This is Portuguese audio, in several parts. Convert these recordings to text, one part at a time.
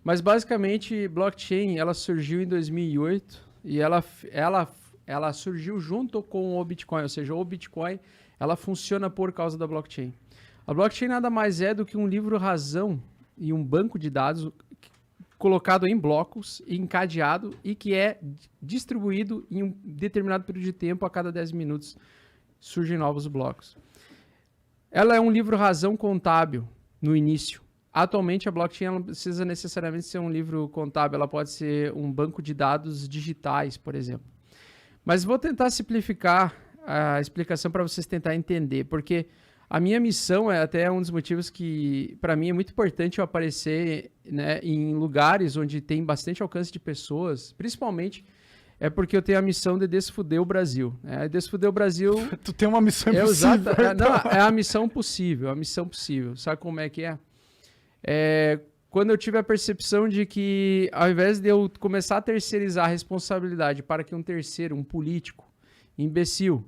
Mas basicamente, blockchain, ela surgiu em 2008 e ela surgiu junto com o Bitcoin, ou seja, o Bitcoin, ela funciona por causa da blockchain. A blockchain nada mais é do que um livro-razão e um banco de dados colocado em blocos, encadeado e que é distribuído em um determinado período de tempo, a cada 10 minutos surgem novos blocos. Ela é um livro-razão contábil no início. Atualmente, a blockchain não precisa necessariamente ser um livro contábil, ela pode ser um banco de dados digitais, por exemplo. Mas vou tentar simplificar a explicação para vocês tentarem entender, porque a minha missão é até um dos motivos que, para mim, é muito importante eu aparecer, né, em lugares onde tem bastante alcance de pessoas, principalmente é porque eu tenho a missão de desfuder o Brasil. Desfuder o Brasil... Tu tem uma missão impossível. Não, é a missão possível, a missão possível. Sabe como é que é? Quando eu tive a percepção de que, ao invés de eu começar a terceirizar a responsabilidade para que um terceiro, um político, imbecil,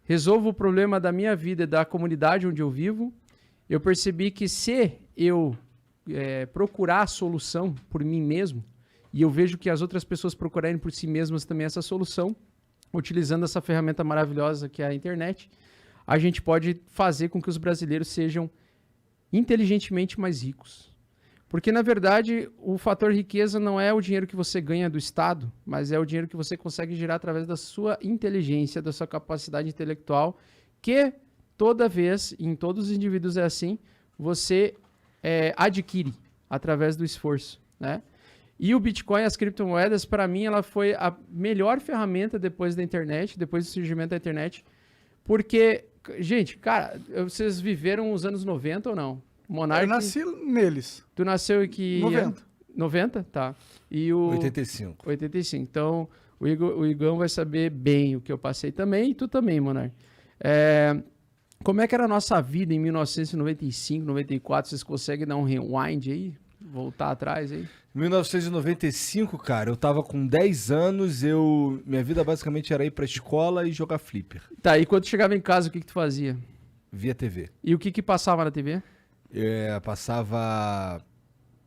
resolva o problema da minha vida e da comunidade onde eu vivo, eu percebi que se eu procurar a solução por mim mesmo, e eu vejo que as outras pessoas procurarem por si mesmas também essa solução, utilizando essa ferramenta maravilhosa que é a internet, a gente pode fazer com que os brasileiros sejam inteligentemente mais ricos. Porque, na verdade, o fator riqueza não é o dinheiro que você ganha do Estado, mas é o dinheiro que você consegue gerar através da sua inteligência, da sua capacidade intelectual, que toda vez, em todos os indivíduos é assim, você adquire através do esforço, né? E o Bitcoin, as criptomoedas, para mim, ela foi a melhor ferramenta depois da internet, depois do surgimento da internet, porque, gente, cara, vocês viveram os anos 90 ou não? Monark, eu nasci neles. Tu nasceu em que... 90. 90? Tá. E o... 85. 85. Então, o Igão vai saber bem o que eu passei também, e tu também, Monark. Como é que era a nossa vida em 1995, 94? Vocês conseguem dar um rewind aí? Voltar atrás aí? Em 1995, cara, eu tava com 10 anos, minha vida basicamente era ir pra escola e jogar flipper. Tá, e quando tu chegava em casa, o que tu fazia? Via TV. E o que passava na TV? Passava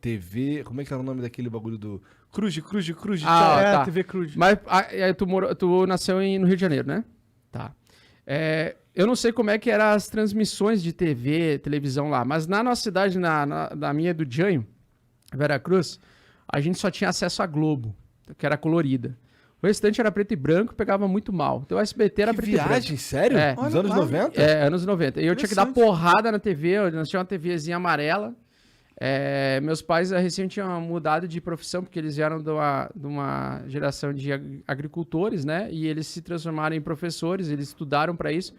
TV... Como é que era o nome daquele bagulho do... Cruz. Tá. TV Cruz. Mas tu nasceu no Rio de Janeiro, né? Tá. Eu não sei como é que eram as transmissões de TV, televisão lá, mas na nossa cidade, na minha do Janho, Veracruz, a gente só tinha acesso à Globo, que era colorida. O restante era preto e branco, pegava muito mal. Então o SBT era preto e branco. Viagem, sério? Nos anos 90? Anos 90. E eu tinha que dar porrada na TV, nós tínhamos uma TVzinha amarela. Meus pais recém tinham mudado de profissão, porque eles vieram de uma geração de agricultores, né? E eles se transformaram em professores, eles estudaram para isso.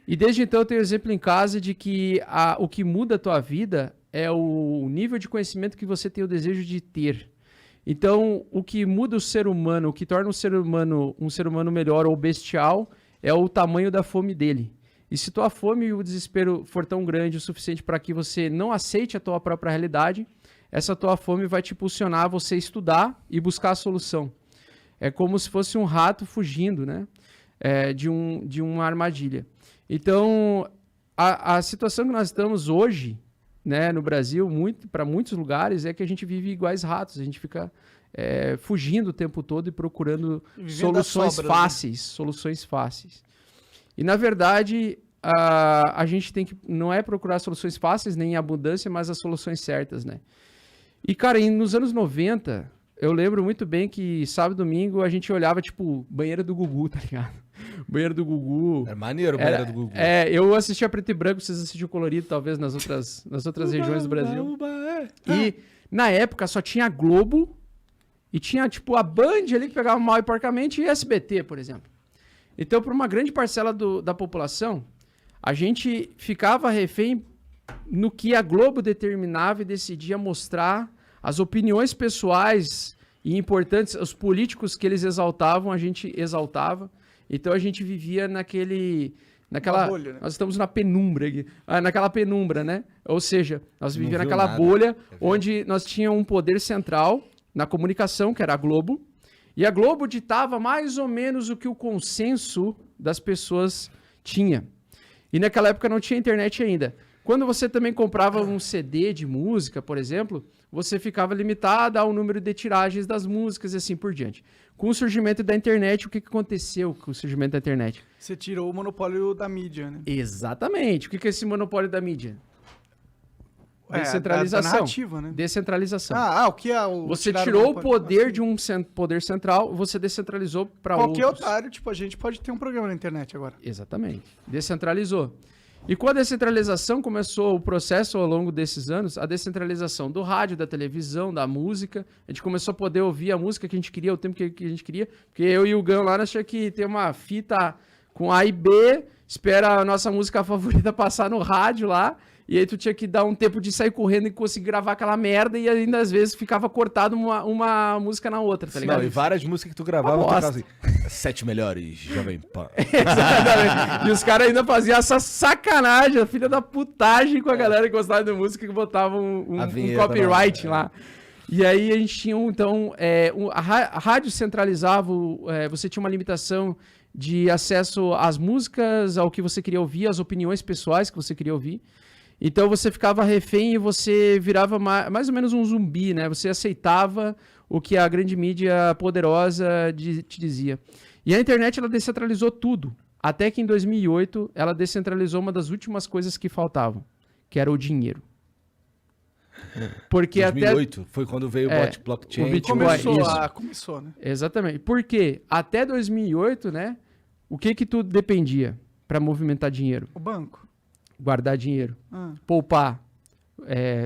E desde então eu tenho exemplo em casa de que o que muda a tua vida é o nível de conhecimento que você tem o desejo de ter. Então, o que muda o ser humano, o que torna um ser humano melhor ou bestial, é o tamanho da fome dele. E se tua fome e o desespero for tão grande o suficiente para que você não aceite a tua própria realidade, essa tua fome vai te impulsionar a você estudar e buscar a solução. É como se fosse um rato fugindo, né? De uma armadilha. Então, a situação que nós estamos hoje, né, no Brasil, para muitos lugares, é que a gente vive iguais ratos. A gente fica fugindo o tempo todo e procurando soluções fáceis. E, na verdade, a gente tem que... Não é procurar soluções fáceis, nem em abundância, mas as soluções certas, né? E, cara, nos anos 90, eu lembro muito bem que sábado e domingo a gente olhava, tipo, banheira do Gugu, tá ligado? Banheiro do Gugu. Era maneiro o banheiro do Gugu. Eu assistia preto e branco, vocês assistiam colorido, talvez, nas outras regiões do Brasil. E, na época, só tinha Globo e tinha, tipo, a Band ali que pegava mal e porcamente e SBT, por exemplo. Então, para uma grande parcela da população, a gente ficava refém no que a Globo determinava e decidia mostrar as opiniões pessoais e importantes, os políticos que eles exaltavam, a gente exaltava. Então a gente vivia naquela bolha, né? Nós estamos na penumbra aqui, naquela penumbra, né? Ou seja, nós vivíamos naquela nada. bolha onde nós tínhamos um poder central na comunicação, que era a Globo, e a Globo ditava mais ou menos o que o consenso das pessoas tinha. E naquela época não tinha internet ainda. Quando você também comprava um CD de música, por exemplo, você ficava limitado ao número de tiragens das músicas e assim por diante. Com o surgimento da internet, o que aconteceu com o surgimento da internet? Você tirou o monopólio da mídia, né? Exatamente. O que é esse monopólio da mídia? Da Descentralização. narrativa, né? Descentralização. O que é o... Você tirar tirou o monopólio? poder Assim. de um poder central, você descentralizou para outros. Qualquer otário, tipo, a gente pode ter um programa na internet agora. Exatamente. Descentralizou. E com a descentralização começou o processo ao longo desses anos, a descentralização do rádio, da televisão, da música. A gente começou a poder ouvir a música que a gente queria, o tempo que a gente queria. Porque eu e o Gão lá, nós tínhamos que ter uma fita com A e B, espera a nossa música favorita passar no rádio lá. E aí tu tinha que dar um tempo de sair correndo e conseguir gravar aquela merda e ainda às vezes ficava cortado uma música na outra, tá ligado? Não, e várias músicas que tu gravava, tu ficava assim, 7 melhores, Jovem Pan. Exatamente. E os caras ainda faziam essa sacanagem, a filha da putagem com a galera que gostava de música que botava um copyright lá. E aí a gente tinha, então, a rádio centralizava, você tinha uma limitação de acesso às músicas, ao que você queria ouvir, às opiniões pessoais que você queria ouvir. Então você ficava refém e você virava mais ou menos um zumbi, né? Você aceitava o que a grande mídia poderosa te dizia. E a internet, ela descentralizou tudo. Até que em 2008, ela descentralizou uma das últimas coisas que faltavam, que era o dinheiro. Porque 2008 foi quando veio o blockchain. O Bitcoin, Começou, né? Exatamente. Porque até 2008, né? O que tudo dependia para movimentar dinheiro? O banco. Guardar dinheiro, poupar,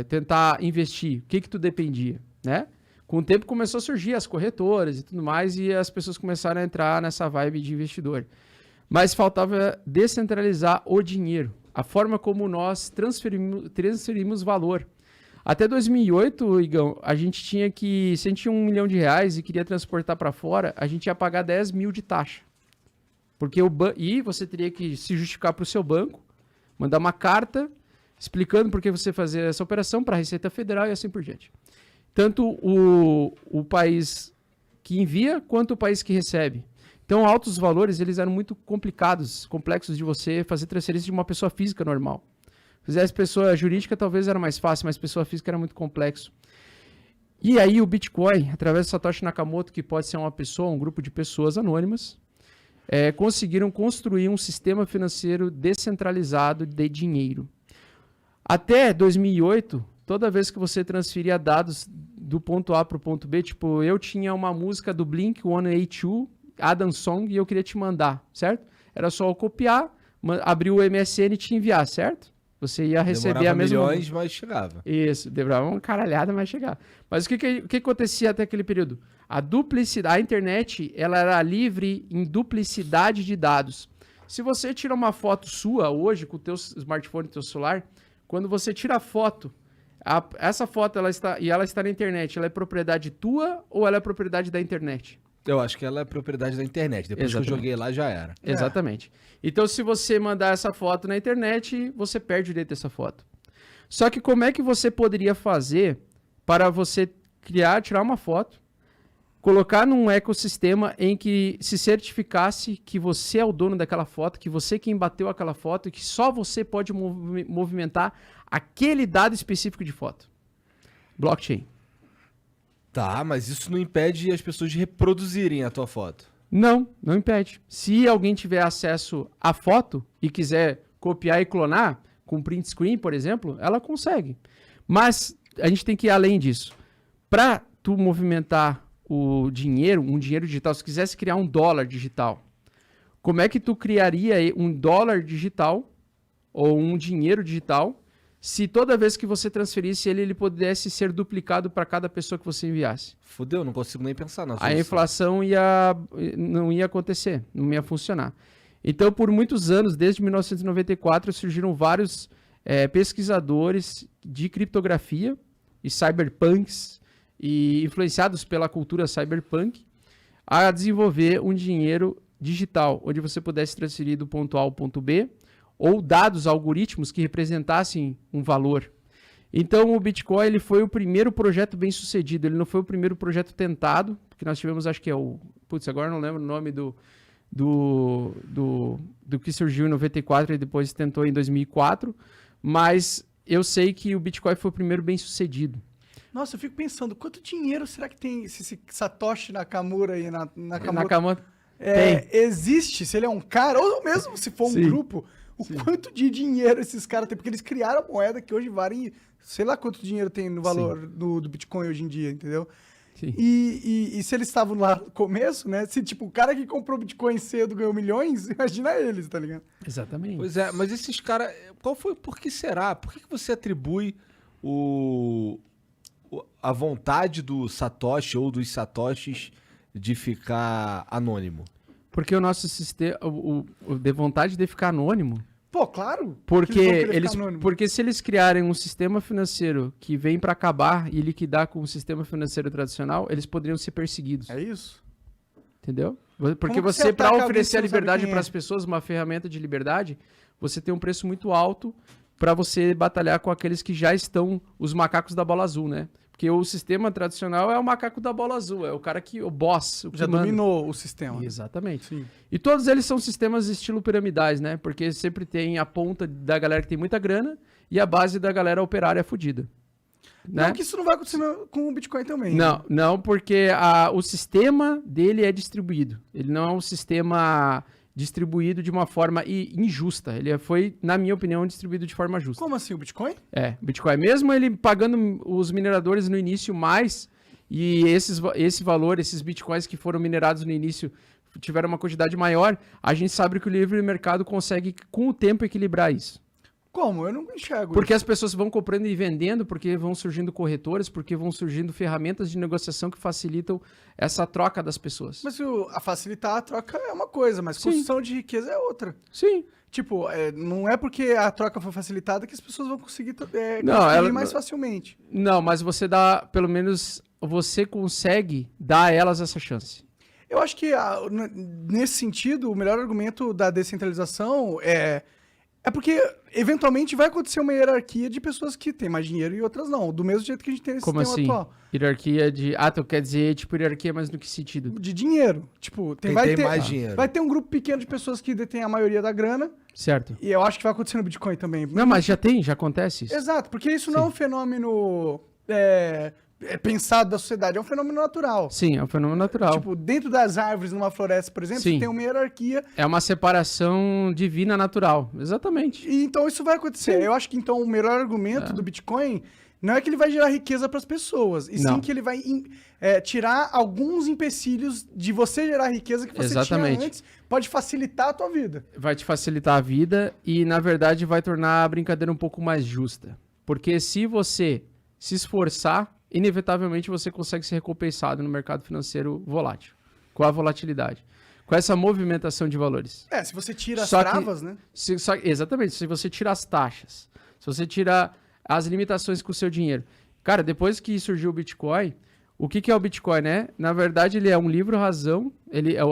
tentar investir. O que tu dependia, né? Com o tempo começou a surgir as corretoras e tudo mais e as pessoas começaram a entrar nessa vibe de investidor. Mas faltava descentralizar o dinheiro, a forma como nós transferimos valor. Até 2008, Igão, a gente tinha que, se a gente tinha R$1 milhão e queria transportar para fora, a gente ia pagar 10 mil de taxa. Porque e você teria que se justificar para o seu banco, mandar uma carta explicando por que você fazia essa operação para a Receita Federal e assim por diante. Tanto o país que envia, quanto o país que recebe. Então, altos valores, eles eram muito complicados, complexos de você fazer transferência de uma pessoa física normal. Fizesse pessoa jurídica, talvez era mais fácil, mas pessoa física era muito complexo. E aí o Bitcoin, através do Satoshi Nakamoto, que pode ser uma pessoa, um grupo de pessoas anônimas, conseguiram construir um sistema financeiro descentralizado de dinheiro. Até 2008, toda vez que você transferia dados do ponto A para o ponto B, tipo, eu tinha uma música do Blink-182, Adam Song, e eu queria te mandar, certo? Era só eu copiar, abrir o MSN e te enviar, certo? Você ia receber a mesma... Demorava milhões, mas chegava. Isso, demorava uma caralhada, mas chegava. Mas o que acontecia até aquele período? A internet, ela era livre em duplicidade de dados. Se você tira uma foto sua hoje com o teu smartphone, teu celular, quando você tira a foto, essa foto ela está na internet, ela é propriedade tua ou ela é propriedade da internet? Eu acho que ela é propriedade da internet. Depois que eu joguei lá, já era. Exatamente. Então, se você mandar essa foto na internet, você perde o direito dessa foto. Só que como é que você poderia fazer para você tirar uma foto, colocar num ecossistema em que se certificasse que você é o dono daquela foto, que você quem bateu aquela foto e que só você pode movimentar aquele dado específico de foto? Blockchain. Tá, mas isso não impede as pessoas de reproduzirem a tua foto. Não impede. Se alguém tiver acesso à foto e quiser copiar e clonar, com print screen, por exemplo, ela consegue. Mas a gente tem que ir além disso. Para tu movimentar o dinheiro, um dinheiro digital, se quisesse criar um dólar digital, como é que tu criaria um dólar digital ou um dinheiro digital se toda vez que você transferisse ele pudesse ser duplicado para cada pessoa que você enviasse? Fudeu, não consigo nem pensar na A inflação não ia acontecer, não ia funcionar. Então, por muitos anos, desde 1994, surgiram vários pesquisadores de criptografia e cyberpunks, e influenciados pela cultura cyberpunk, a desenvolver um dinheiro digital, onde você pudesse transferir do ponto A ao ponto B, ou dados, algoritmos que representassem um valor. Então, o Bitcoin ele foi o primeiro projeto bem sucedido, ele não foi o primeiro projeto tentado, que nós tivemos, acho que é o... Putz, agora não lembro o nome do que surgiu em 94 e depois tentou em 2004, mas eu sei que o Bitcoin foi o primeiro bem sucedido. Nossa, eu fico pensando, quanto dinheiro será que tem esse Satoshi Nakamura aí, Nakamoto? Nakamoto Existe, se ele é um cara, ou mesmo se for um Sim. grupo, quanto de dinheiro esses caras têm, porque eles criaram a moeda que hoje vale, sei lá quanto dinheiro tem no valor do Bitcoin hoje em dia, entendeu? Sim. E se eles estavam lá no começo, né? Se tipo, o cara que comprou Bitcoin cedo ganhou milhões, imagina eles, tá ligado? Exatamente. Pois é, mas esses caras, por que será? Por que você atribui a vontade do Satoshi ou dos Satoshis de ficar anônimo? Porque o nosso sistema, de vontade de ficar anônimo, Pô, claro. porque que eles vão querer ficar anônimo. porque se eles criarem um sistema financeiro que vem para acabar e liquidar com o sistema financeiro tradicional, eles poderiam ser perseguidos, É isso? entendeu? Porque Como que você, você para ataca alguém oferecer que a você não sabe liberdade quem para é? as pessoas, uma ferramenta de liberdade, você tem um preço muito alto para você batalhar com aqueles que já estão os macacos da bola azul, né? Porque o sistema tradicional é o macaco da bola azul, é o cara que, o boss, o que Já manda. dominou o sistema. Exatamente. Sim. E todos eles são sistemas estilo piramidais, né? Porque sempre tem a ponta da galera que tem muita grana e a base da galera operária fudida. Né? Não que isso não vai acontecer com o Bitcoin também. Não, né? não, porque o sistema dele é distribuído. Ele não é um sistema distribuído de uma forma injusta. Ele foi, na minha opinião, distribuído de forma justa. Como assim, o Bitcoin? É, o Bitcoin, mesmo ele pagando os mineradores no início mais, e esse valor, esses Bitcoins que foram minerados no início tiveram uma quantidade maior, a gente sabe que o livre mercado consegue, com o tempo, equilibrar isso. Como? Eu não enxergo Porque isso. as pessoas vão comprando e vendendo, porque vão surgindo corretores, porque vão surgindo ferramentas de negociação que facilitam essa troca das pessoas. Mas a facilitar a troca é uma coisa, mas Sim. construção de riqueza é outra. Sim. Tipo, não é porque a troca foi facilitada que as pessoas vão conseguir Não, construir ela- mais facilmente. Não, mas você dá, pelo menos, você consegue dar a elas essa chance. Eu acho que, nesse sentido, o melhor argumento da descentralização é porque, eventualmente, vai acontecer uma hierarquia de pessoas que têm mais dinheiro e outras não. Do mesmo jeito que a gente tem nesse Como sistema assim? atual. Hierarquia de... Ah, tu quer dizer, tipo, hierarquia, mas no que sentido? De dinheiro. Tipo, Quem vai tem ter, mais dinheiro. vai ter um grupo pequeno de pessoas que detêm a maioria da grana. Certo. E eu acho que vai acontecer no Bitcoin também. Não, mas já acontece isso. Exato, porque isso não é um fenômeno pensado da sociedade, é um fenômeno natural. Sim, é um fenômeno natural. Tipo, dentro das árvores, numa floresta, por exemplo, Sim. você tem uma hierarquia. É uma separação divina natural. Exatamente. E então isso vai acontecer. Eu acho que então o melhor argumento do Bitcoin não é que ele vai gerar riqueza para as pessoas, e Não. sim que ele vai tirar alguns empecilhos de você gerar riqueza que você Exatamente. tinha antes, pode facilitar a tua vida. Vai te facilitar a vida e, na verdade, vai tornar a brincadeira um pouco mais justa. Porque se você se esforçar, inevitavelmente você consegue ser recompensado no mercado financeiro volátil, com a volatilidade, com essa movimentação de valores. Se você tira as Só que- travas, né? Exatamente, se você tira as taxas, se você tira as limitações com o seu dinheiro. Cara, depois que surgiu o Bitcoin, o que é o Bitcoin, né? Na verdade, ele é um livro-razão,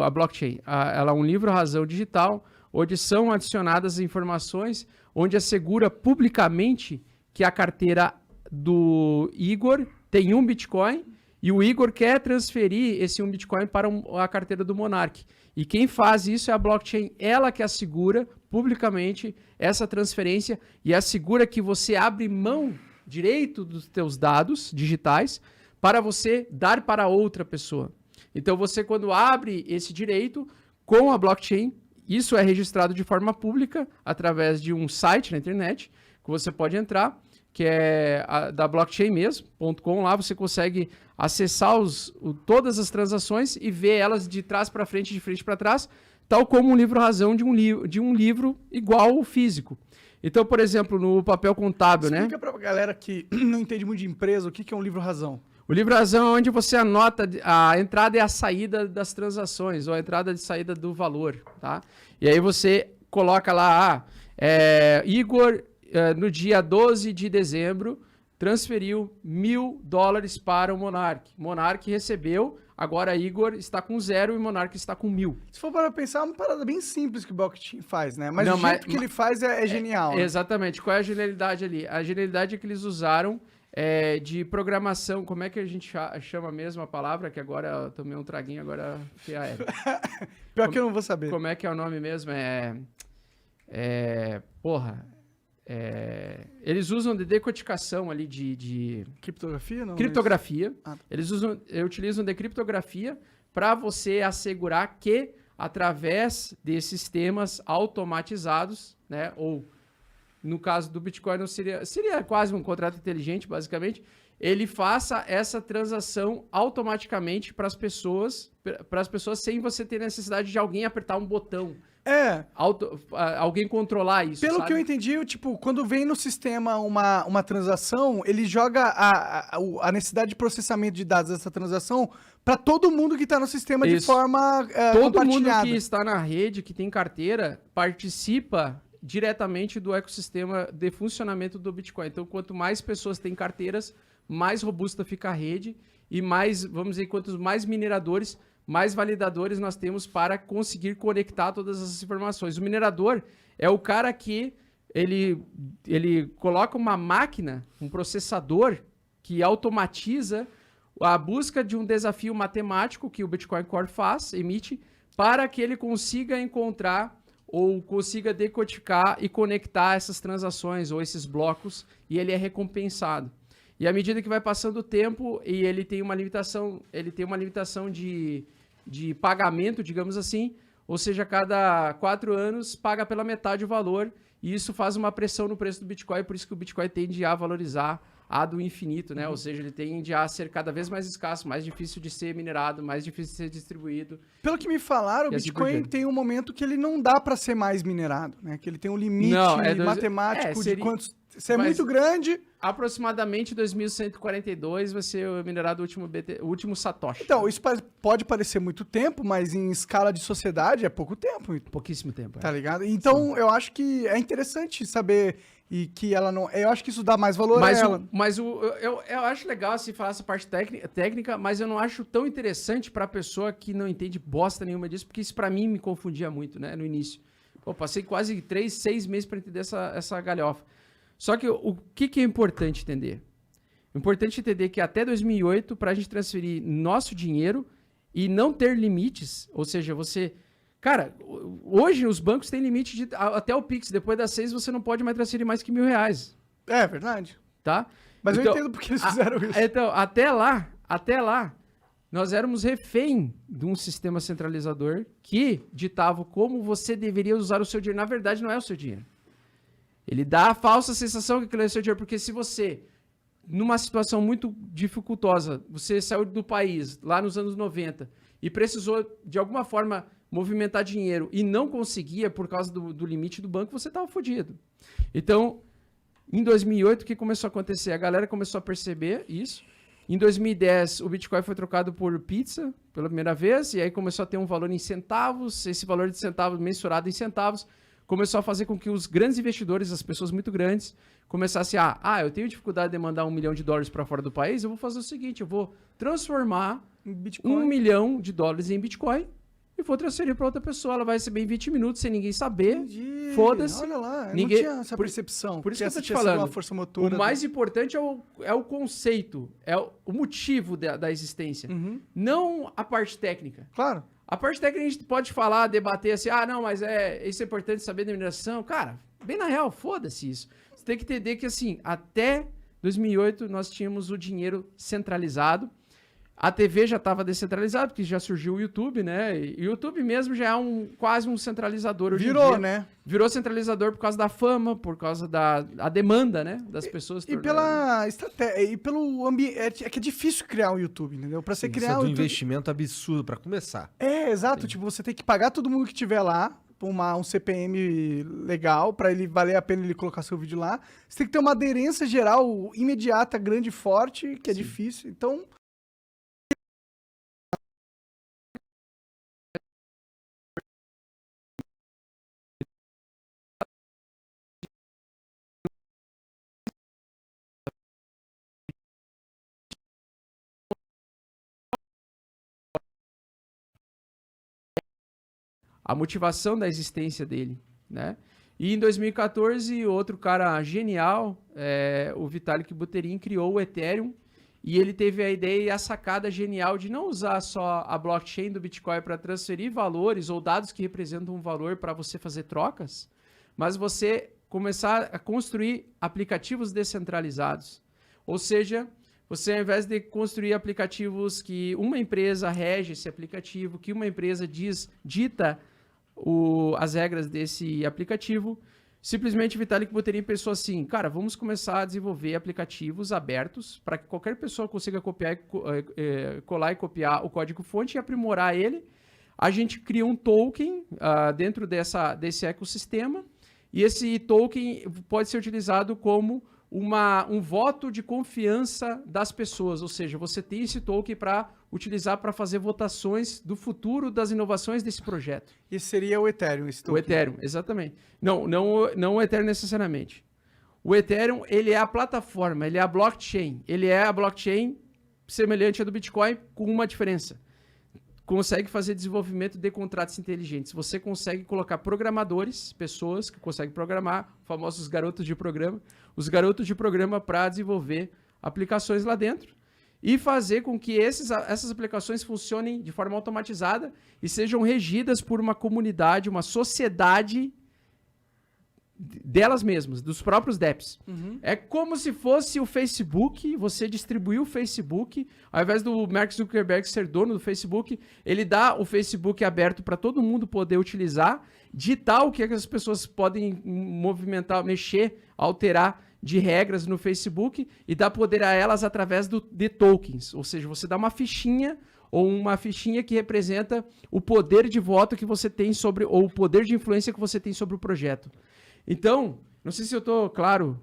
a blockchain, ela é um livro-razão digital, onde são adicionadas informações, onde assegura publicamente que a carteira do Igor tem um Bitcoin e o Igor quer transferir esse um Bitcoin para a carteira do Monark. E quem faz isso é a blockchain, ela que assegura publicamente essa transferência e assegura que você abre mão direito dos teus dados digitais para você dar para outra pessoa. Então você, quando abre esse direito com a blockchain, isso é registrado de forma pública através de um site na internet que você pode entrar, que é da blockchain mesmo.com. Lá você consegue acessar todas as transações e ver elas de trás para frente, de frente para trás, tal como um livro-razão de um livro igual ao físico. Então, por exemplo, no papel contábil, né? Explica pra galera que não entende muito de empresa o que é um livro-razão. O livro-razão é onde você anota a entrada e a saída das transações, ou a entrada e saída do valor, tá? E aí você coloca lá, Igor, no dia 12 de dezembro, transferiu $1.000 para o Monark. Monark recebeu, agora Igor está com 0 e Monark está com 1.000. Se for para pensar, é uma parada bem simples que o blockchain faz, né? Mas Não, o jeito que ele faz é genial. né? Exatamente. Qual é a genialidade ali? A genialidade é que eles usaram de programação. Como é que a gente chama mesmo a palavra? Que agora eu tomei um traguinho, agora fui aéreo. Pior que eu não vou saber. Como é que é o nome mesmo? eles usam de decodificação ali de Criptografia, não? criptografia. Ah, tá. Eles utilizam de criptografia para você assegurar que, através de sistemas automatizados, né, ou no caso do Bitcoin não seria quase um contrato inteligente, basicamente, ele faça essa transação automaticamente para as pessoas sem você ter necessidade de alguém apertar um botão. Alguém controlar isso. Pelo sabe? que eu entendi, tipo, quando vem no sistema uma transação, ele joga a necessidade de processamento de dados dessa transação para todo mundo que está no sistema de forma todo mundo compartilhada. que está na rede, que tem carteira, participa diretamente do ecossistema de funcionamento do Bitcoin. Então, quanto mais pessoas têm carteiras, mais robusta fica a rede e mais, vamos dizer, quantos mais mineradores, mais validadores nós temos para conseguir conectar todas essas informações. O minerador é o cara que ele coloca uma máquina, um processador que automatiza a busca de um desafio matemático que o Bitcoin Core emite, para que ele consiga encontrar ou consiga decodificar e conectar essas transações ou esses blocos, e ele é recompensado. E à medida que vai passando o tempo e ele tem uma limitação de pagamento, digamos assim, ou seja, a cada 4 anos paga pela metade o valor, e isso faz uma pressão no preço do Bitcoin, por isso que o Bitcoin tende a valorizar do infinito, né? Ou seja, ele tende a ser cada vez mais escasso, mais difícil de ser minerado, mais difícil de ser distribuído. Pelo que me falaram, o Bitcoin tem um momento que ele não dá para ser mais minerado, né? Que ele tem um limite matemático de quantos... Se é muito grande... Aproximadamente 2142 vai ser minerado o último Satoshi. Então, isso pode parecer muito tempo, mas em escala de sociedade é pouco tempo. Pouquíssimo tempo. Tá ligado? Então, eu acho que é interessante saber e que ela não... Eu acho que isso dá mais valor a ela. Eu acho legal se falar essa parte técnica, mas eu não acho tão interessante pra pessoa que não entende bosta nenhuma disso, porque isso pra mim me confundia muito, né, no início. Pô, passei quase 6 meses pra entender essa galhofa. Só que o que é importante entender? É importante entender que até 2008, para a gente transferir nosso dinheiro e não ter limites, ou seja, você... Cara, hoje os bancos têm limite até o Pix. Depois das 6 você não pode mais transferir mais que R$1.000. É verdade. Tá? Mas então, eu entendo porque eles fizeram isso. Então, até lá, nós éramos refém de um sistema centralizador que ditava como você deveria usar o seu dinheiro. Na verdade, não é o seu dinheiro. Ele dá a falsa sensação que aquilo é seu dinheiro, porque se você, numa situação muito dificultosa, você saiu do país lá nos anos 90 e precisou, de alguma forma, movimentar dinheiro e não conseguia por causa do limite do banco, você estava fodido. Então, em 2008, o que começou a acontecer? A galera começou a perceber isso. Em 2010, o Bitcoin foi trocado por pizza pela primeira vez, e aí começou a ter um valor em centavos, esse valor de centavos mensurado em centavos, começou a fazer com que os grandes investidores, as pessoas muito grandes, começassem eu tenho dificuldade de mandar $1 milhão para fora do país, eu vou fazer o seguinte, eu vou transformar $1 milhão em Bitcoin e vou transferir para outra pessoa, ela vai receber em 20 minutos sem ninguém saber, foda-se. Olha lá, não tinha essa percepção. Por isso que eu tô te falando, uma força motora, o mais importante é o conceito, é o motivo da existência, não a parte técnica. Claro. A parte técnica a gente pode falar, debater assim, não, mas isso é importante saber da mineração. Cara, bem na real, foda-se isso. Você tem que entender que, assim, até 2008 nós tínhamos o dinheiro centralizado. A TV já estava descentralizada, porque já surgiu o YouTube, né? E o YouTube mesmo já é quase um centralizador hoje em dia. Né? Virou centralizador por causa da fama, por causa da demanda, né? Das pessoas. E pela estratégia, e pelo ambiente. É que é difícil criar um YouTube, entendeu? Pra você criar um YouTube... investimento absurdo pra começar. Exato. Sim. Tipo, você tem que pagar todo mundo que tiver lá, um CPM legal, pra ele valer a pena ele colocar seu vídeo lá. Você tem que ter uma aderência geral imediata, grande e forte, que é difícil. Então... A motivação da existência dele, né? E em 2014, outro cara genial, o Vitalik Buterin, criou o Ethereum, e ele teve a ideia e a sacada genial de não usar só a blockchain do Bitcoin para transferir valores ou dados que representam um valor para você fazer trocas, mas você começar a construir aplicativos descentralizados. Ou seja, você, ao invés de construir aplicativos que uma empresa rege esse aplicativo, que uma empresa dita as regras desse aplicativo, simplesmente o Vitalik Buterin pensou assim, cara, vamos começar a desenvolver aplicativos abertos para que qualquer pessoa consiga copiar, colar e copiar o código-fonte e aprimorar ele. A gente cria um token dentro desse ecossistema e esse token pode ser utilizado como um voto de confiança das pessoas, ou seja, você tem esse token para utilizar para fazer votações do futuro das inovações desse projeto. Isso seria o Ethereum, esse token. O Ethereum, exatamente. Não o Ethereum necessariamente. O Ethereum, ele é a plataforma, ele é a blockchain. Ele é a blockchain semelhante à do Bitcoin, com uma diferença. Consegue fazer desenvolvimento de contratos inteligentes. Você consegue colocar programadores, pessoas que conseguem programar, famosos garotos de programa, os garotos de programa para desenvolver aplicações lá dentro e fazer com que essas aplicações funcionem de forma automatizada e sejam regidas por uma comunidade, uma sociedade delas mesmas, dos próprios dApps. Uhum. É como se fosse o Facebook, você distribuir o Facebook, ao invés do Mark Zuckerberg ser dono do Facebook, ele dá o Facebook aberto para todo mundo poder utilizar, ditar o que as pessoas podem movimentar, mexer, alterar de regras no Facebook e dá poder a elas através de tokens, ou seja, você dá uma fichinha ou uma fichinha que representa o poder de voto que você tem sobre, ou o poder de influência que você tem sobre o projeto. Então, não sei se eu estou claro.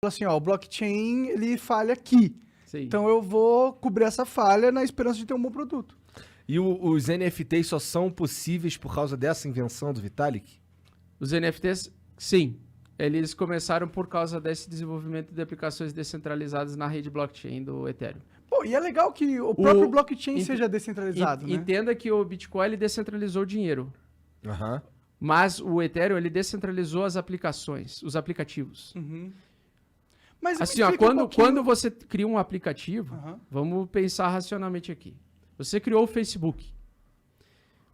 Assim, ó, o blockchain, ele falha aqui. Sim. Então eu vou cobrir essa falha na esperança de ter um bom produto. E os NFTs só são possíveis por causa dessa invenção do Vitalik? Os NFTs, sim. Eles começaram por causa desse desenvolvimento de aplicações descentralizadas na rede blockchain do Ethereum. Pô, e é legal que o próprio blockchain seja descentralizado, né? Entenda que o Bitcoin ele descentralizou o dinheiro. Aham. Mas o Ethereum ele descentralizou as aplicações, os aplicativos. Uhum. Mas assim, ó, quando você cria um aplicativo, vamos pensar racionalmente aqui. Você criou o Facebook.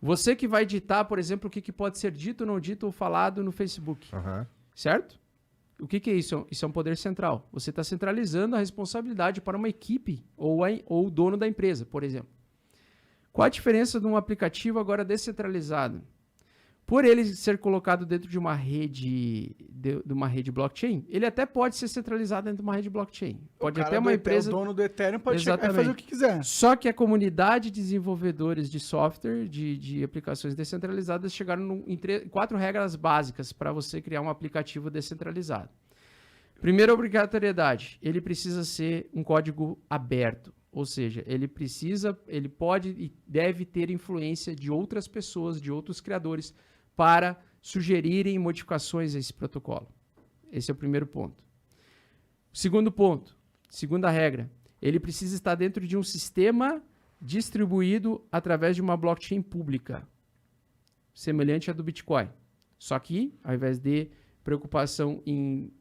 Você que vai ditar, por exemplo, o que pode ser dito, não dito ou falado no Facebook. Certo? O que é isso? Isso é um poder central. Você está centralizando a responsabilidade para uma equipe ou o dono da empresa, por exemplo. Qual a diferença de um aplicativo agora descentralizado? Por ele ser colocado dentro de uma rede blockchain, ele até pode ser centralizado dentro de uma rede blockchain. Pode até uma empresa... O dono do Ethereum pode chegar e fazer o que quiser. Só que a comunidade de desenvolvedores de software, de aplicações descentralizadas, chegaram em 4 regras básicas para você criar um aplicativo descentralizado. Primeira obrigatoriedade, ele precisa ser um código aberto. Ou seja, ele pode e deve ter influência de outras pessoas, de outros criadores, para sugerirem modificações a esse protocolo. Esse é o primeiro ponto. Segundo ponto, segunda regra, ele precisa estar dentro de um sistema distribuído através de uma blockchain pública, semelhante à do Bitcoin. Só que, ao invés de preocupação em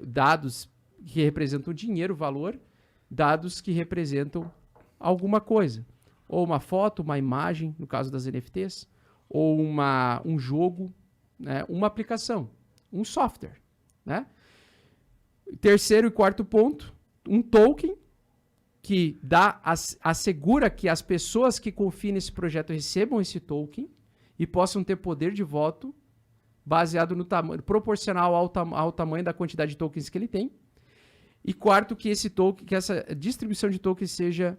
dados que representam dinheiro, valor, dados que representam alguma coisa. Ou uma foto, uma imagem, no caso das NFTs, ou um jogo, né? Uma aplicação, um software. Né? Terceiro e quarto ponto, um token que assegura que as pessoas que confiem nesse projeto recebam esse token e possam ter poder de voto baseado no tamanho, proporcional ao tamanho da quantidade de tokens que ele tem. E quarto, que essa distribuição de tokens seja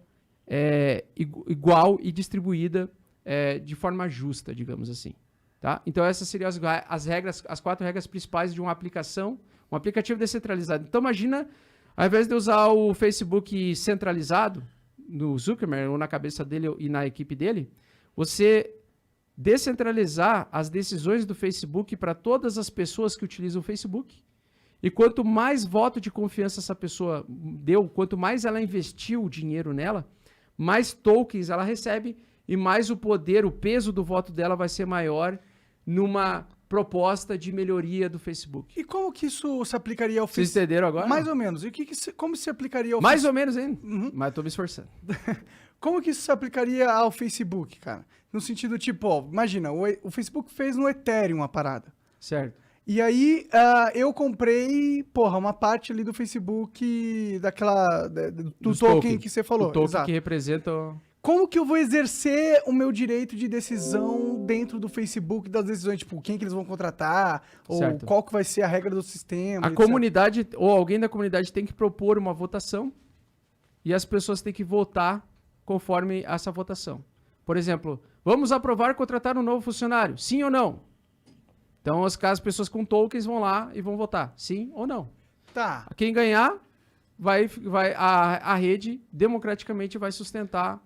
igual e distribuída de forma justa, digamos assim. Tá? Então essas seriam as 4 regras principais de uma aplicação, Um aplicativo descentralizado. Então, imagina, ao invés de usar o Facebook centralizado, no Zuckerberg, ou na cabeça dele e na equipe dele, você descentralizar as decisões do Facebook para todas as pessoas que utilizam o Facebook. E quanto mais voto de confiança essa pessoa deu, quanto mais ela investiu o dinheiro nela, mais tokens ela recebe e mais o poder, o peso do voto dela vai ser maior numa proposta de melhoria do Facebook. E como que isso se aplicaria ao Vocês Facebook? entenderam agora? Mais ou menos. E como se aplicaria ao Mais ou menos ainda. Uhum. Mas tô me esforçando. Como que isso se aplicaria ao Facebook, cara? No sentido tipo, ó, imagina, o Facebook fez no Ethereum a parada. Certo. E aí, eu comprei, uma parte ali do Facebook, do Dos token que você falou. O token Exato. que representa... Como que eu vou exercer o meu direito de decisão dentro do Facebook, das decisões, tipo, quem que eles vão contratar, Certo. ou qual que vai ser a regra do sistema, A etc. comunidade, ou alguém da comunidade tem que propor uma votação e as pessoas têm que votar conforme essa votação. Por exemplo, vamos aprovar contratar um novo funcionário, sim ou não? Então, as pessoas com tokens vão lá e vão votar, sim ou não. Tá. Quem ganhar, a rede democraticamente vai sustentar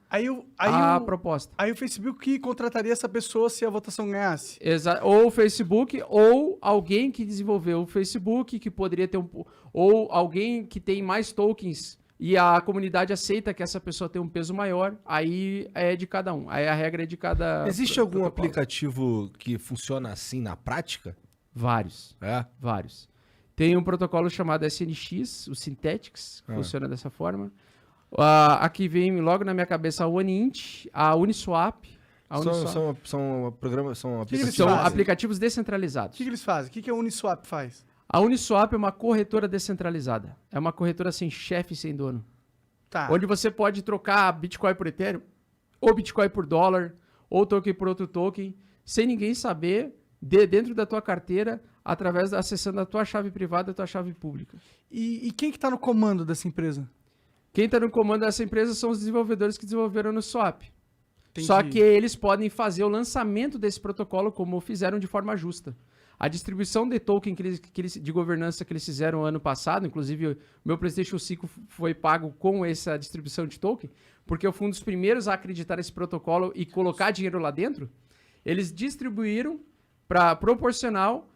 a proposta. Aí o Facebook contrataria essa pessoa se a votação ganhasse. Ou o Facebook, ou alguém que desenvolveu o Facebook, que poderia ter ou alguém que tem mais tokens e a comunidade aceita que essa pessoa tem um peso maior, aí é de cada um. Aí a regra é de cada... Existe algum protocolo. aplicativo que funciona assim na prática? Vários. É? Vários. Tem um protocolo chamado SNX, o Synthetics, que funciona dessa forma. Aqui vem logo na minha cabeça a OneInt, a Uniswap. São programas, são aplicativos. São fazem? aplicativos O descentralizados. que eles fazem? O que a Uniswap faz? A Uniswap é uma corretora descentralizada. É uma corretora sem chefe e sem dono. Tá. Onde você pode trocar Bitcoin por Ethereum, ou Bitcoin por dólar, ou token por outro token, sem ninguém saber, dentro da tua carteira, acessando a tua chave privada e a tua chave pública. E quem que tá no comando dessa empresa? Quem está no comando dessa empresa são os desenvolvedores que desenvolveram no Swap. Entendi. Só que eles podem fazer o lançamento desse protocolo como fizeram de forma justa. A distribuição de token de governança que eles fizeram ano passado, inclusive o meu PlayStation 5 foi pago com essa distribuição de token, porque eu fui um dos primeiros a acreditar nesse protocolo e colocar dinheiro lá dentro. Eles distribuíram proporcional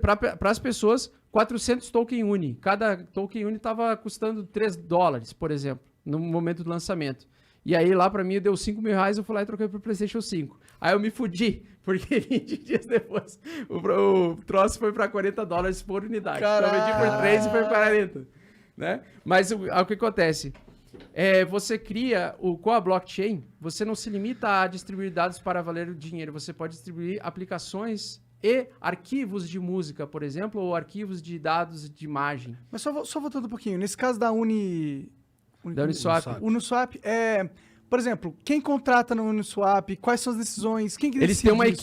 para as pessoas 400 token Uni. Cada token Uni estava custando $3, por exemplo, no momento do lançamento. E aí lá pra mim deu R$5.000, eu fui lá e troquei pro PlayStation 5. Aí eu me fudi, porque 20 dias depois o troço foi pra $40 por unidade. Caraca. Então eu vendi por 3 e foi 40, né? Mas o que acontece? Você cria, com a blockchain, você não se limita a distribuir dados para valer o dinheiro, você pode distribuir aplicações e arquivos de música, por exemplo, ou arquivos de dados de imagem. Mas só voltando um pouquinho, nesse caso da Uniswap. Uniswap, por exemplo, quem contrata no Uniswap, quais são as decisões, quem que Eles decide têm uma isso?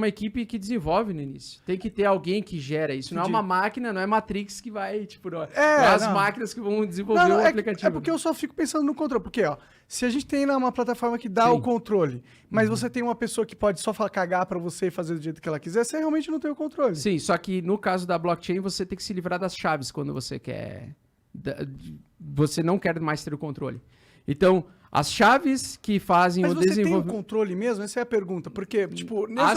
equipe, que desenvolve no início. Tem que ter alguém que gera isso. Não é Entendi. uma máquina, não é Matrix que vai, não é É, as não. máquinas que vão desenvolver o aplicativo. É porque eu só fico pensando no controle, porque se a gente tem lá uma plataforma que dá Sim. o controle, mas você tem uma pessoa que pode só cagar pra você e fazer do jeito que ela quiser, você realmente não tem o controle. Sim, só que no caso da blockchain, você tem que se livrar das chaves quando você quer... Você não quer mais ter o controle. Então, as chaves que fazem Mas o você tem o desenvolvimento... controle mesmo? Essa é a pergunta. Porque, se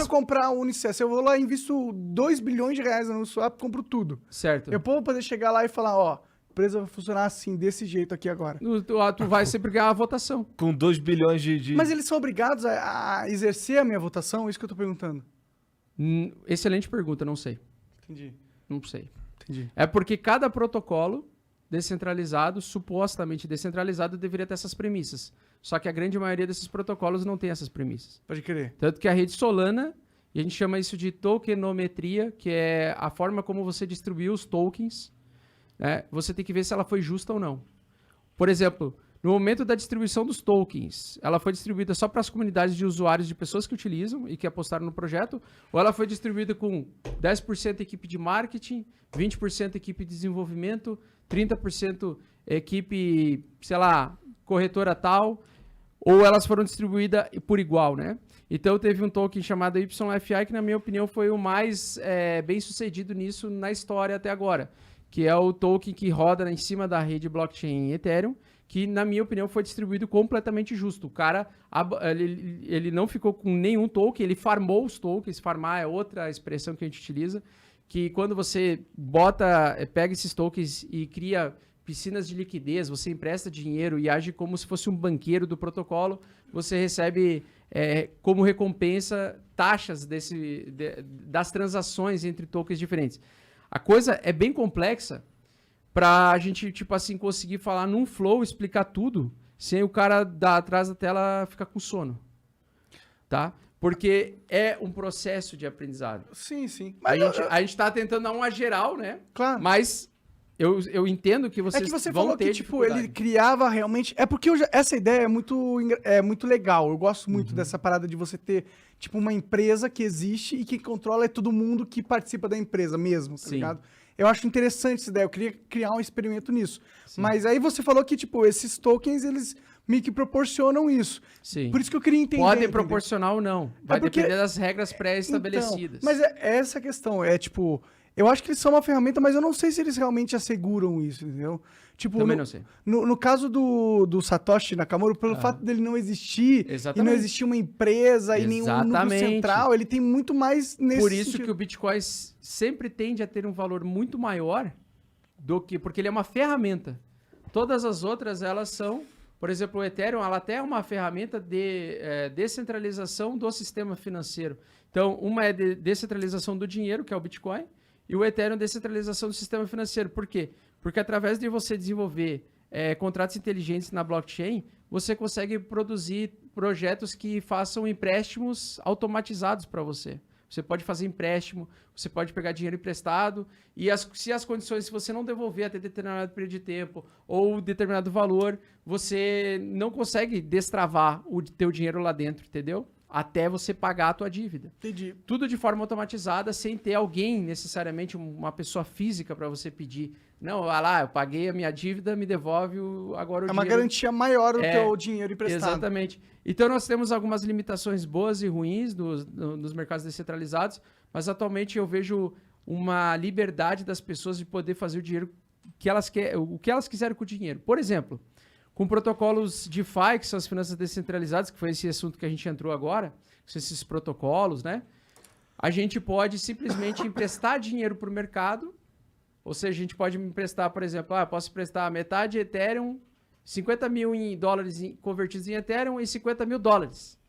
eu comprar o Unicef, eu vou lá e invisto R$2 bilhões no Uniswap, compro tudo. Certo. Eu vou poder chegar lá e falar, a empresa vai funcionar assim, desse jeito aqui agora. Tu vai sempre ganhar a votação. Com 2 bilhões de... Mas eles são obrigados a exercer a minha votação? É isso que eu tô perguntando. Excelente pergunta, não sei. Entendi. Não sei. Entendi. É porque cada protocolo descentralizado, supostamente descentralizado, deveria ter essas premissas. Só que a grande maioria desses protocolos não tem essas premissas. Pode crer. Tanto que a rede Solana, e a gente chama isso de tokenometria, que é a forma como você distribuiu os tokens, né? Você tem que ver se ela foi justa ou não. Por exemplo, no momento da distribuição dos tokens, ela foi distribuída só para as comunidades de usuários de pessoas que utilizam e que apostaram no projeto, ou ela foi distribuída com 10% equipe de marketing, 20% equipe de desenvolvimento, 30% equipe, sei lá, corretora tal, ou elas foram distribuídas por igual, né? Então teve um token chamado YFI que, na minha opinião, foi o mais bem sucedido nisso na história até agora. que é o token que roda em cima da rede blockchain Ethereum, que, na minha opinião, foi distribuído completamente justo. O cara, ele não ficou com nenhum token, ele farmou os tokens. Farmar é outra expressão que a gente utiliza, que quando você pega esses tokens e cria piscinas de liquidez, você empresta dinheiro e age como se fosse um banqueiro do protocolo, você recebe como recompensa taxas das transações entre tokens diferentes. A coisa é bem complexa para a gente, tipo assim, conseguir falar num flow, explicar tudo, sem o cara atrás da tela ficar com sono. Tá? Porque é um processo de aprendizado. Sim, sim. A gente tá tentando dar uma geral, né? Claro. Mas eu entendo que vocês É que você vão falou ter que, tipo, ele criava realmente... É porque essa ideia é muito legal. Eu gosto muito dessa parada de você ter, tipo, uma empresa que existe e quem controla é todo mundo que participa da empresa mesmo, tá ligado? Eu acho interessante essa ideia. Eu queria criar um experimento nisso. Sim. Mas aí você falou que, tipo, esses tokens, eles meio que proporcionam isso. Sim. Por isso que eu queria entender. Podem proporcionar ou não. Vai depender das regras pré-estabelecidas. Então, mas é essa a questão. É, tipo... Eu acho que eles são uma ferramenta, mas eu não sei se eles realmente asseguram isso, entendeu? Tipo, também não sei. No caso do Satoshi Nakamoto, pelo fato dele não existir, e não existir uma empresa e nenhum núcleo central, ele tem muito mais nesse Por isso sentido. que o Bitcoin sempre tende a ter um valor muito maior do que... Porque ele é uma ferramenta. Todas as outras, elas são... Por exemplo, o Ethereum, ela até é uma ferramenta de descentralização do sistema financeiro. Então, uma é de descentralização do dinheiro, que é o Bitcoin, e o Ethereum descentralização do sistema financeiro. Por quê? Porque através de você desenvolver contratos inteligentes na blockchain, você consegue produzir projetos que façam empréstimos automatizados para você. Você pode fazer empréstimo, você pode pegar dinheiro emprestado, e se as condições, se você não devolver até determinado período de tempo ou determinado valor, você não consegue destravar o teu dinheiro lá dentro, entendeu? Até você pagar a tua dívida. Entendi. Tudo de forma automatizada, sem ter alguém, necessariamente uma pessoa física para você pedir. Não, olha lá, eu paguei a minha dívida, me devolve agora o dinheiro. É uma garantia maior do teu dinheiro emprestado. Exatamente. Então nós temos algumas limitações boas e ruins nos mercados descentralizados, mas atualmente eu vejo uma liberdade das pessoas de poder fazer o dinheiro o que elas quiserem com o dinheiro. Por exemplo, com protocolos DeFi, que são as finanças descentralizadas, que foi esse assunto que a gente entrou agora, que são esses protocolos, né? A gente pode simplesmente emprestar dinheiro para o mercado, ou seja, a gente pode emprestar, por exemplo, eu posso emprestar metade Ethereum, 50 mil em dólares convertidos em Ethereum e 50 mil dólares.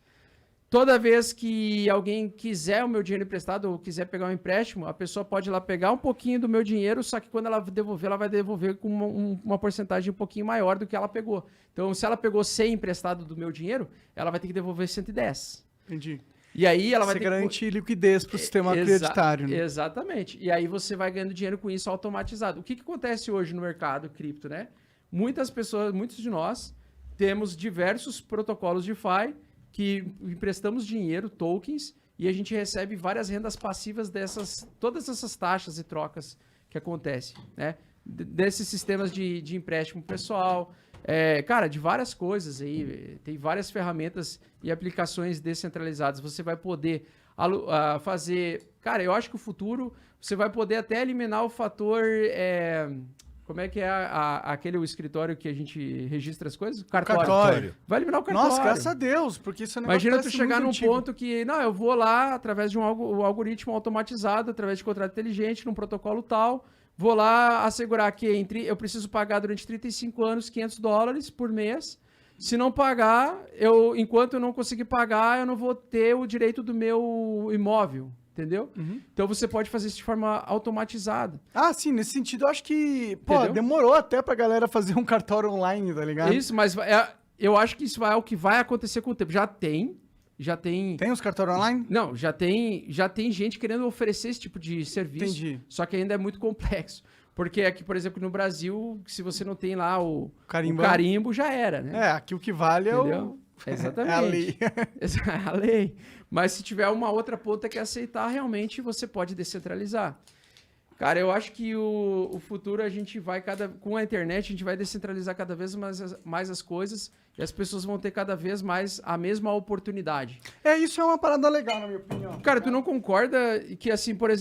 Toda vez que alguém quiser o meu dinheiro emprestado ou quiser pegar um empréstimo, a pessoa pode ir lá pegar um pouquinho do meu dinheiro, só que quando ela devolver, ela vai devolver com uma porcentagem um pouquinho maior do que ela pegou. Então, se ela pegou 100 emprestado do meu dinheiro, ela vai ter que devolver 110. Entendi. E aí ela vai você ter garante liquidez para o sistema creditário, né? Exatamente. E aí você vai ganhando dinheiro com isso automatizado. O que acontece hoje no mercado cripto, né? Muitas pessoas, muitos de nós, temos diversos protocolos DeFi que emprestamos dinheiro, tokens, e a gente recebe várias rendas passivas todas essas taxas e trocas que acontecem, né? Desses sistemas de empréstimo pessoal, cara, de várias coisas aí, tem várias ferramentas e aplicações descentralizadas. Você vai poder fazer... Cara, eu acho que o futuro, você vai poder até eliminar o fator... Como é que é aquele escritório que a gente registra as coisas? Cartório. Vai eliminar o cartório. Nossa, graças a Deus, porque isso é um negócio. Imagina tu chegar num ponto que, não, eu vou lá através de um algoritmo automatizado, através de contrato inteligente, num protocolo tal, vou lá assegurar que eu preciso pagar durante 35 anos $500 por mês. Se não pagar, enquanto eu não conseguir pagar, eu não vou ter o direito do meu imóvel. Entendeu? Uhum. Então você pode fazer isso de forma automatizada. Ah, sim, nesse sentido eu acho que, demorou até pra galera fazer um cartório online, tá ligado? Isso, mas eu acho que isso é o que vai acontecer com o tempo. Já tem. Tem os cartórios online? Não, já tem gente querendo oferecer esse tipo de serviço. Entendi. Só que ainda é muito complexo. Porque aqui, por exemplo, no Brasil, se você não tem lá o carimbo, já era, né? Aqui o que vale Exatamente. É a lei. É a lei. Mas se tiver uma outra ponta que aceitar, realmente você pode descentralizar. Cara, eu acho que o futuro a gente vai com a internet, a gente vai descentralizar cada vez mais as coisas e as pessoas vão ter cada vez mais a mesma oportunidade. Isso é uma parada legal, na minha opinião. Cara, tu não concorda que, assim, por exemplo,